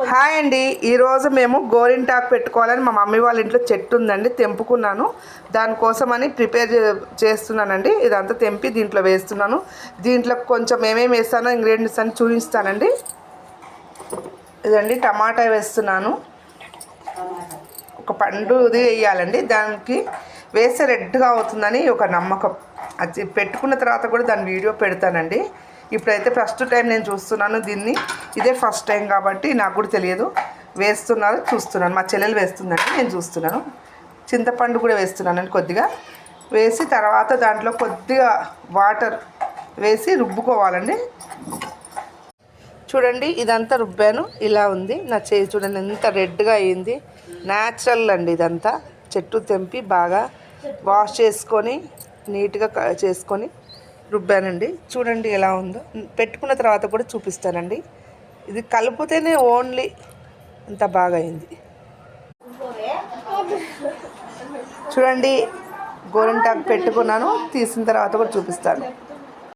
Hi అండి, ఈరోజు మేము గోరింటాకు పెట్టుకోవాలని మా మమ్మీ వాళ్ళ ఇంట్లో చెట్టు ఉందండి, తెంపుకున్నాను. దానికోసమని ప్రిపేర్ చేస్తున్నానండి. ఇదంతా తెంపి దీంట్లో వేస్తున్నాను. దీంట్లో కొంచెం ఏమేమి వేస్తానో ఇంగ్రీడియంట్స్ అని చూపిస్తానండి. ఇదండి టమాటా వేస్తున్నాను, ఒక పండుది వేయాలండి. దానికి వేస్తే రెడ్గా అవుతుందని ఒక నమ్మకం. అది పెట్టుకున్న తర్వాత కూడా దాని వీడియో పెడతానండి. ఇప్పుడైతే ఫస్ట్ టైం నేను చూస్తున్నాను దీన్ని. ఇదే ఫస్ట్ టైం కాబట్టి నాకు కూడా తెలియదు. వేస్తున్నారు, చూస్తున్నాను. మా చెల్లెలు వేస్తుందండి, నేను చూస్తున్నాను. చింతపండు కూడా వేస్తున్నానండి కొద్దిగా. వేసి తర్వాత దాంట్లో కొద్దిగా వాటర్ వేసి రుబ్బుకోవాలండి. చూడండి, ఇదంతా రుబ్బాను, ఇలా ఉంది నా చేయి. చూడండి ఎంత రెడ్గా అయ్యింది. న్యాచురల్ అండి ఇదంతా. చెట్టు తెంపి బాగా వాష్ చేసుకొని నీట్గా చేసుకొని రుబ్బానండి. చూడండి ఎలా ఉందో. పెట్టుకున్న తర్వాత కూడా చూపిస్తానండి. ఇది కలిపితేనే ఓన్లీ అంత బాగా అయింది. చూడండి, గోరింటాకు పెట్టుకున్నాను, తీసిన తర్వాత కూడా చూపిస్తాను.